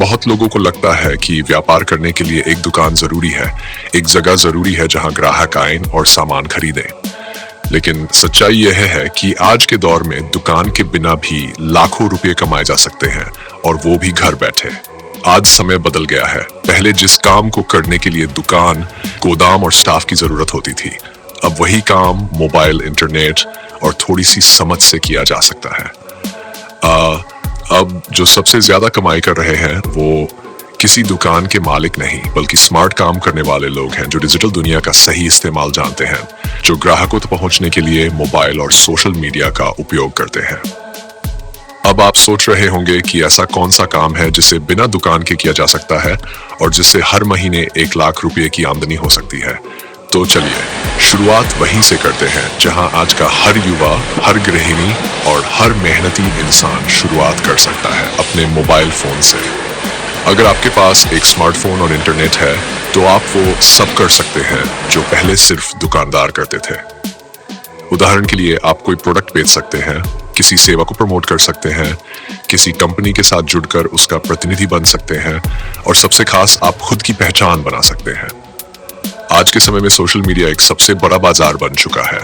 बहुत लोगों को लगता है कि व्यापार करने के लिए एक दुकान जरूरी है, एक जगह जरूरी है जहां ग्राहक आएं और सामान खरीदें। लेकिन सच्चाई यह है कि आज के दौर में दुकान के बिना भी लाखों रुपए कमाए जा सकते हैं, और वो भी घर बैठे। आज समय बदल गया है। पहले जिस काम को करने के लिए दुकान, गोदाम और स्टाफ की जरूरत होती थी, अब वही काम मोबाइल, इंटरनेट और थोड़ी सी समझ से किया जा सकता है। अब जो सबसे ज्यादा कमाई कर रहे हैं वो किसी दुकान के मालिक नहीं, बल्कि स्मार्ट काम करने वाले लोग हैं जो डिजिटल दुनिया का सही इस्तेमाल जानते हैं, जो ग्राहकों तक पहुंचने के लिए मोबाइल और सोशल मीडिया का उपयोग करते हैं। अब आप सोच रहे होंगे कि ऐसा कौन सा काम है जिसे बिना दुकान के किया जा सकता है और जिससे हर महीने 1 लाख रुपए की आमदनी हो सकती है। तो चलिए शुरुआत वहीं से करते हैं जहां आज का हर युवा, हर गृहिणी और हर मेहनती इंसान शुरुआत कर सकता है, अपने मोबाइल फोन से। अगर आपके पास एक स्मार्टफोन और इंटरनेट है तो आप वो सब कर सकते हैं जो पहले सिर्फ दुकानदार करते थे। उदाहरण के लिए आप कोई प्रोडक्ट बेच सकते हैं, किसी सेवा को प्रमोट कर सकते हैं, किसी कंपनी के साथ जुड़कर उसका प्रतिनिधि बन सकते हैं, और सबसे खास आप खुद की पहचान बना सकते हैं। आज के समय में सोशल मीडिया एक सबसे बड़ा बाजार बन चुका है।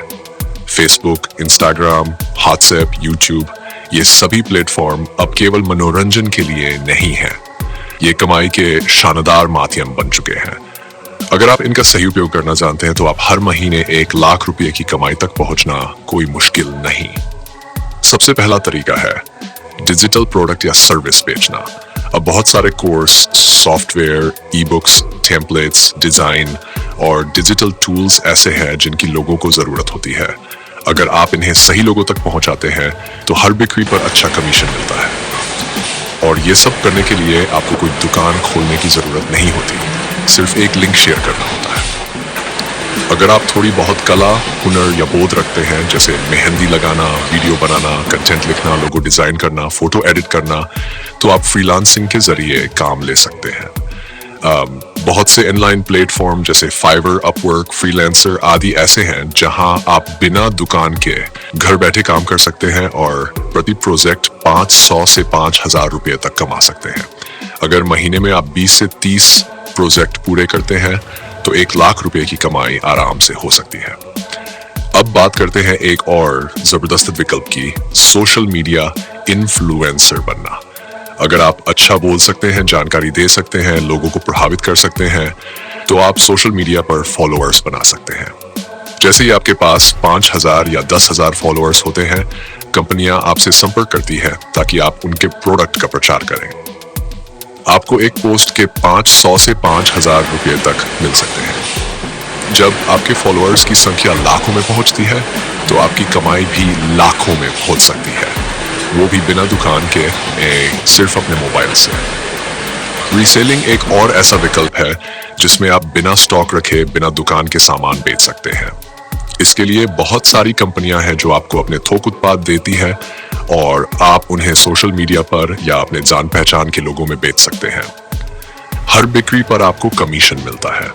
फेसबुक, इंस्टाग्राम, व्हाट्सएप, यूट्यूब, ये सभी प्लेटफॉर्म अब केवल मनोरंजन के लिए नहीं है, ये कमाई के शानदार माध्यम बन चुके हैं। अगर आप इनका सही उपयोग करना जानते हैं तो आप हर महीने 1 लाख रुपए की कमाई तक पहुंचना कोई मुश्किल नहीं। सबसे पहला तरीका है डिजिटल प्रोडक्ट या सर्विस बेचना। अब बहुत सारे course, software, e books, templates, design और डिजिटल टूल्स ऐसे हैं जिनकी लोगों को जरूरत होती है। अगर आप इन्हें सही लोगों तक पहुंचाते हैं तो हर बिक्री पर अच्छा कमीशन मिलता है। और ये सब करने के लिए आपको कोई दुकान खोलने की जरूरत नहीं होती, सिर्फ एक लिंक शेयर करना होता है। अगर आप थोड़ी बहुत कला, हुनर या बोध रखते हैं, जैसे मेहंदी लगाना, वीडियो बनाना, कंटेंट लिखना, लोगो डिजाइन करना, फोटो एडिट करना, तो आप फ्रीलांसिंग के जरिए काम ले सकते हैं। बहुत से ऑनलाइन प्लेटफॉर्म जैसे फाइवर, अपवर्क, फ्रीलांसर आदि ऐसे हैं जहां आप बिना दुकान के घर बैठे काम कर सकते हैं और प्रति प्रोजेक्ट 500 से 5,000 रुपए तक कमा सकते हैं। अगर महीने में आप 20 से 30 प्रोजेक्ट पूरे करते हैं तो 1 लाख रुपए की कमाई आराम से हो सकती है। अब बात करते हैं एक और जबरदस्त विकल्प की, सोशल मीडिया इन्फ्लुएंसर बनना। अगर आप अच्छा बोल सकते हैं, जानकारी दे सकते हैं, लोगों को प्रभावित कर सकते हैं, तो आप सोशल मीडिया पर फॉलोअर्स बना सकते हैं। जैसे ही आपके पास 5,000 या 10,000 फॉलोअर्स होते हैं, कंपनियां आपसे संपर्क करती है ताकि आप उनके प्रोडक्ट का प्रचार करें। आपको एक पोस्ट के 500 से 5,000 रुपए तक मिल सकते हैं। जब आपके फॉलोअर्स की संख्या लाखों में पहुंचती है तो आपकी कमाई भी लाखों में पहुंच सकती है, वो भी बिना दुकान के, सिर्फ अपने मोबाइल से। रीसेलिंग एक और ऐसा विकल्प है जिसमें आप बिना स्टॉक रखे, बिना दुकान के सामान बेच सकते हैं। इसके लिए बहुत सारी कंपनियां हैं जो आपको अपने थोक उत्पाद देती है और आप उन्हें सोशल मीडिया पर या अपने जान पहचान के लोगों में बेच सकते हैं। हर बिक्री पर आपको कमीशन मिलता है।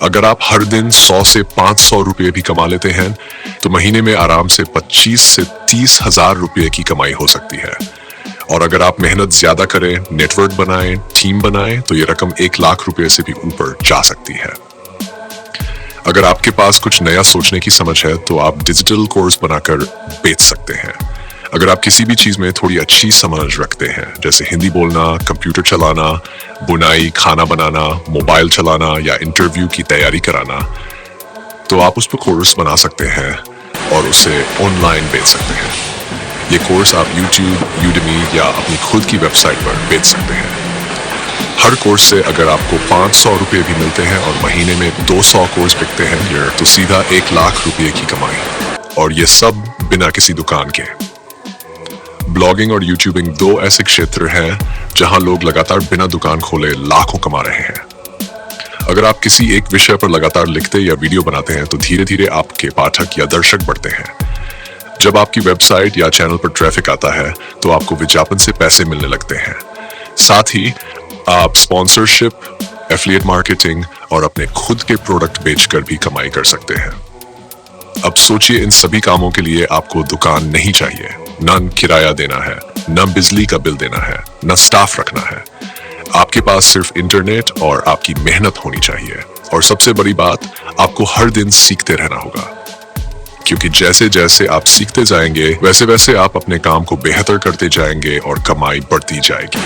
अगर आप हर दिन 100 से 500 रुपए भी कमा लेते हैं तो महीने में आराम से 25 से 30,000 रुपए की कमाई हो सकती है। और अगर आप मेहनत ज्यादा करें, नेटवर्क बनाएं, टीम बनाएं, तो ये रकम 1 लाख रुपए से भी ऊपर जा सकती है। अगर आपके पास कुछ नया सोचने की समझ है तो आप डिजिटल कोर्स बनाकर बेच सकते हैं। अगर आप किसी भी चीज में थोड़ी अच्छी समझ रखते हैं, जैसे हिंदी बोलना, कंप्यूटर चलाना, बुनाई, खाना बनाना, मोबाइल चलाना या इंटरव्यू की तैयारी कराना, तो आप उस पर कोर्स बना सकते हैं और उसे ऑनलाइन बेच सकते हैं। ये कोर्स आप YouTube, Udemy या अपनी खुद की वेबसाइट पर बेच सकते हैं। हर कोर्स से अगर आपको 500 रुपए भी मिलते हैं और महीने में 200 कोर्स बिकते हैं तो सीधा 1 लाख रुपए की कमाई, और ये सब बिना किसी दुकान के। ब्लॉगिंग और यूट्यूबिंग 2 ऐसे क्षेत्र हैं जहां लोग लगातार बिना दुकान खोले लाखों कमा रहे हैं। अगर आप किसी एक विषय पर लगातार लिखते या वीडियो बनाते हैं तो धीरे धीरे आपके पाठक या दर्शक बढ़ते हैं। जब आपकी वेबसाइट या चैनल पर ट्रैफिक आता है तो आपको विज्ञापन से पैसे मिलने लगते हैं। साथ ही आप स्पॉन्सरशिप, एफिलिएट मार्केटिंग और अपने खुद के प्रोडक्ट बेचकर भी कमाई कर सकते हैं। अब सोचिए, इन सभी कामों के लिए आपको दुकान नहीं चाहिए, न किराया देना है, न बिजली का बिल देना है, न स्टाफ रखना है। आपके पास सिर्फ इंटरनेट और आपकी मेहनत होनी चाहिए। और सबसे बड़ी बात, आपको हर दिन सीखते रहना होगा, क्योंकि जैसे जैसे आप सीखते जाएंगे वैसे वैसे आप अपने काम को बेहतर करते जाएंगे और कमाई बढ़ती जाएगी।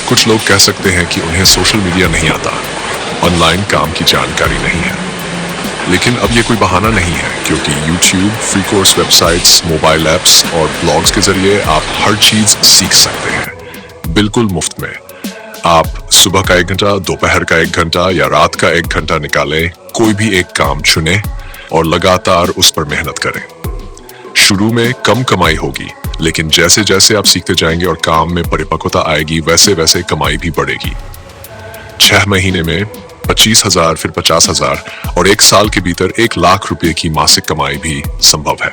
कुछ लोग कह सकते हैं कि उन्हें सोशल मीडिया नहीं आता, ऑनलाइन काम की जानकारी नहीं है, लेकिन अब ये कोई बहाना नहीं है, क्योंकि YouTube, free course websites, mobile apps और ब्लॉग्स के जरिए आप हर चीज सीख सकते हैं बिल्कुल मुफ्त में। आप सुबह का 1 घंटा, दोपहर का 1 घंटा या रात का 1 घंटा निकालें, कोई भी एक काम चुनें और लगातार उस पर मेहनत करें। शुरू में कम कमाई होगी, लेकिन जैसे जैसे आप सीखते जाएंगे और काम में परिपक्वता आएगी, वैसे वैसे कमाई भी बढ़ेगी। 6 महीने में 25,000, फिर 50,000 और 1 साल के भीतर 1 लाख रुपए की मासिक कमाई भी संभव है।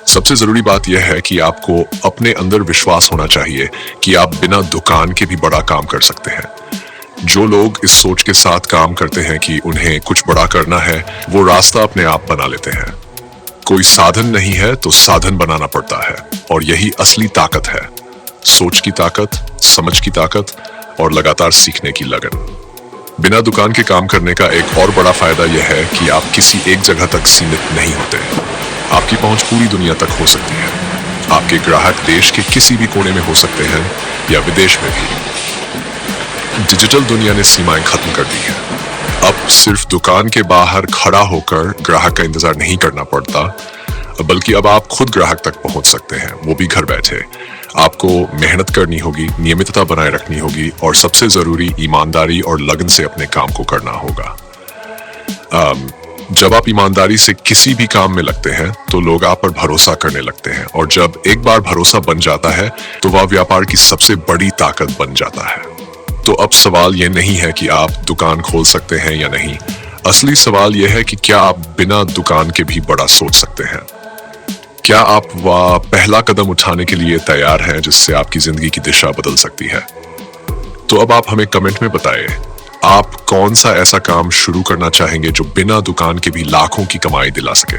सबसे जरूरी बात यह है कि आपको अपने अंदर विश्वास होना चाहिए कि आप बिना दुकान के भी बड़ा काम कर सकते हैं। जो लोग इस सोच के साथ काम करते हैं कि उन्हें कुछ बड़ा करना है, वो रास्ता अपने आप बना लेते हैं। कोई साधन नहीं है तो साधन बनाना पड़ता है, और यही असली ताकत है। सोच की ताकत, समझ की ताकत और लगातार सीखने की लगन। बिना दुकान के काम करने का एक और बड़ा फायदा यह है कि आप किसी एक जगह तक सीमित नहीं होते। आपकी पहुंच पूरी दुनिया तक हो सकती है। आपके ग्राहक देश के किसी भी कोने में हो सकते हैं या विदेश में भी। डिजिटल दुनिया ने सीमाएं खत्म कर दी हैं। अब सिर्फ दुकान के बाहर खड़ा होकर ग्राहक का इंतजार नहीं करना पड़ता, बल्कि अब आप खुद ग्राहक तक पहुंच सकते हैं, वो भी घर बैठे। आपको मेहनत करनी होगी, नियमितता बनाए रखनी होगी और सबसे जरूरी ईमानदारी और लगन से अपने काम को करना होगा। जब आप ईमानदारी से किसी भी काम में लगते हैं तो लोग आप पर भरोसा करने लगते हैं, और जब एक बार भरोसा बन जाता है तो वह व्यापार की सबसे बड़ी ताकत बन जाता है। तो अब सवाल यह नहीं है कि आप दुकान खोल सकते हैं या नहीं, असली सवाल यह है कि क्या आप बिना दुकान के भी बड़ा सोच सकते हैं। क्या आप वह पहला कदम उठाने के लिए तैयार हैं जिससे आपकी जिंदगी की दिशा बदल सकती है। तो अब आप हमें कमेंट में बताएं, आप कौन सा ऐसा काम शुरू करना चाहेंगे जो बिना दुकान के भी लाखों की कमाई दिला सके।